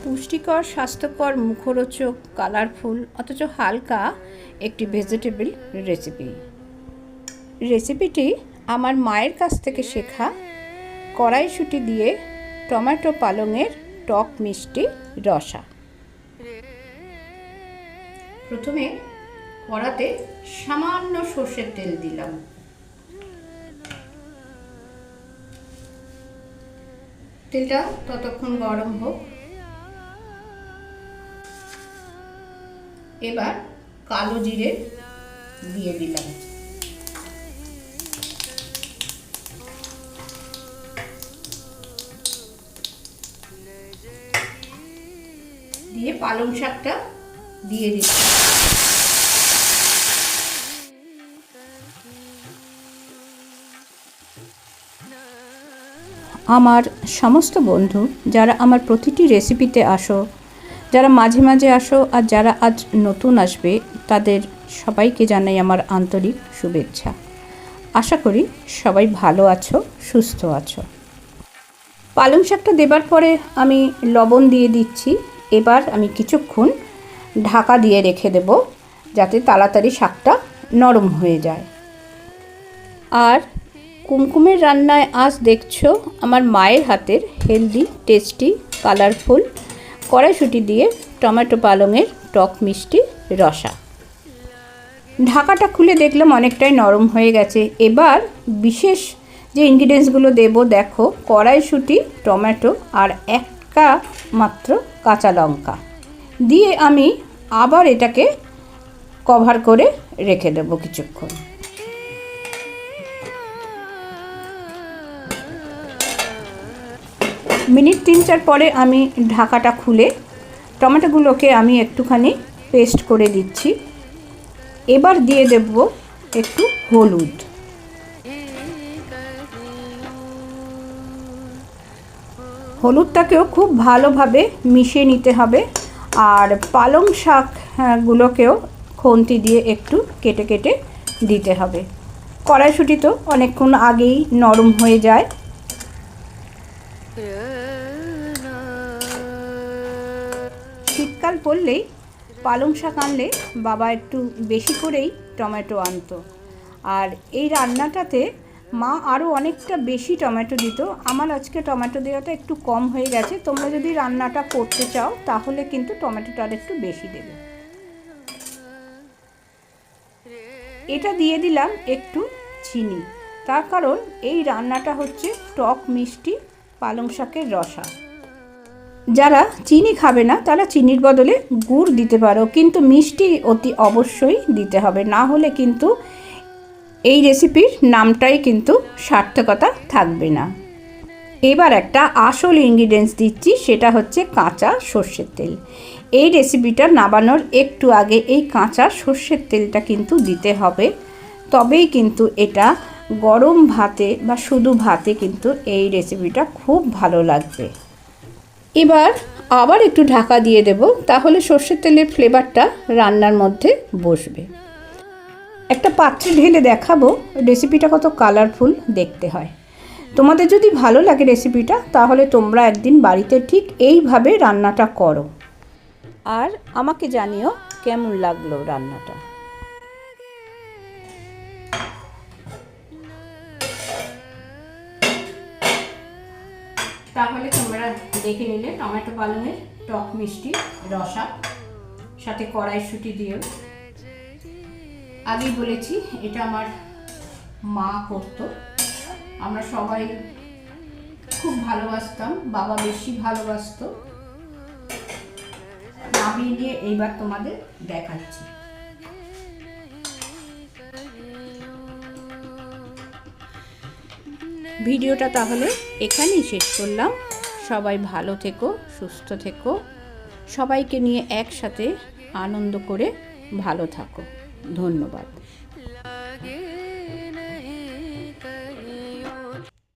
পুষ্টিকর, স্বাস্থ্যকর, মুখরোচক, কালারফুল অথচ হালকা একটি ভেজিটেবল রেসিপিটি আমার মায়ের কাছ থেকে শেখা কড়াইশুঁটি দিয়ে টমেটো পালংয়ের টক মিষ্টি রসা। প্রথমে কড়াতে সামান্য সর্ষের তেল দিলাম। তেলটা ততক্ষণ গরম হোক। এবার কালো জিরে দিয়ে দিলাম। দিয়ে পালং শাকটা দিয়ে দিচ্ছি। আমার সমস্ত বন্ধু যারা আমার প্রতিটি রেসিপিতে আসো, যারা মাঝে মাঝে আসো আর যারা আজ নতুন আসবে, তাদের সবাইকে জানাই আমার আন্তরিক শুভেচ্ছা। আশা করি সবাই ভালো আছো, সুস্থ আছো। পালং শাকটা দেবার পরে আমি লবণ দিয়ে দিচ্ছি। এবার আমি কিছুক্ষণ ঢাকা দিয়ে রেখে দেব, যাতে তাড়াতাড়ি শাকটা নরম হয়ে যায়। আর কুমকুমের রান্নায় আজ দেখছো আমার মায়ের হাতের হেলদি, টেস্টি, কালারফুল কড়াইশুঁটি দিয়ে টমেটো পালংয়ের টক মিষ্টি রসা। ঢাকাটা খুলে দেখলাম অনেকটাই নরম হয়ে গেছে। এবার বিশেষ যে ইনগ্রিডিয়েন্টসগুলো দেব দেখো, কড়াইশুঁটি, টমেটো আর একটা মাত্র কাঁচা লঙ্কা দিয়ে আমি আবার এটাকে কভার করে রেখে দেব কিছুক্ষণ। মিনিট 3-4 পরে আমি ঢাকাটা খুলে টমেটোগুলোকে আমি একটুখানি পেস্ট করে দিচ্ছি। এবার দিয়ে দেব একটু হলুদ। হলুদটাকেও খুব ভালোভাবে মিশিয়ে নিতে হবে। আর পালং শাকগুলোকেও খুন্তি দিয়ে একটু কেটে কেটে দিতে হবে। কড়াইশুঁটি তো অনেকক্ষণ আগেই নরম হয়ে যায়। শীতকাল পড়লেই পালং শাক আনলে বাবা একটু বেশি করেই টমেটো আনতো। আর এই রান্নাটাতে মা আরও অনেকটা বেশি টমেটো দিত। আমার আজকে টমেটো দেওয়াটা একটু কম হয়ে গেছে। তোমরা যদি রান্নাটা করতে চাও তাহলে কিন্তু টমেটোটা আর একটু বেশি দেবে। এটা দিয়ে দিলাম একটু চিনি, তার কারণ এই রান্নাটা হচ্ছে টক মিষ্টি পালং শাকের রসা। যারা চিনি খাবে না তারা চিনির বদলে গুড় দিতে পারো, কিন্তু মিষ্টি অতি অবশ্যই দিতে হবে, না হলে কিন্তু এই রেসিপির নামটাই কিন্তু সার্থকতা থাকবে না। এবার একটা আসল ইনগ্রিডিয়েন্টস দিচ্ছি, সেটা হচ্ছে কাঁচা সর্ষের তেল। এই রেসিপিটা নামানোর একটু আগে এই কাঁচা সর্ষের তেলটা কিন্তু দিতে হবে, তবেই কিন্তু এটা গরম ভাতে বা শুধু ভাতে কিন্তু এই রেসিপিটা খুব ভালো লাগবে। এবার আবার একটু ঢাকা দিয়ে দেব, তাহলে সর্ষের তেলের ফ্লেভারটা রান্নার মধ্যে বসবে। একটা পাত্রে ঢেলে দেখাবো রেসিপিটা কত কালারফুল দেখতে হয়। তোমাদের যদি ভালো লাগে রেসিপিটা, তাহলে তোমরা একদিন বাড়িতে ঠিক এইভাবে রান্নাটা করো আর আমাকে জানিও কেমন লাগলো রান্নাটা। তাহলে তোমরা দেখে নিলে টমেটো পালংয়ের টক মিষ্টি রসা, সাথে কড়াইশুঁটি দিয়েও। আগেই বলেছি এটা আমার মা করতো, আমরা সবাই খুব ভালোবাসতাম, বাবা বেশি ভালোবাসতো। নামিয়ে নিয়ে এইবার তোমাদের দেখাচ্ছি। ভিডিওটা তাহলে এখানেই শেষ করলাম। সবাই ভালো থেকো, সুস্থ থেকো, সবাইকে নিয়ে একসাথে আনন্দ করে ভালো থাকো। ধন্যবাদ।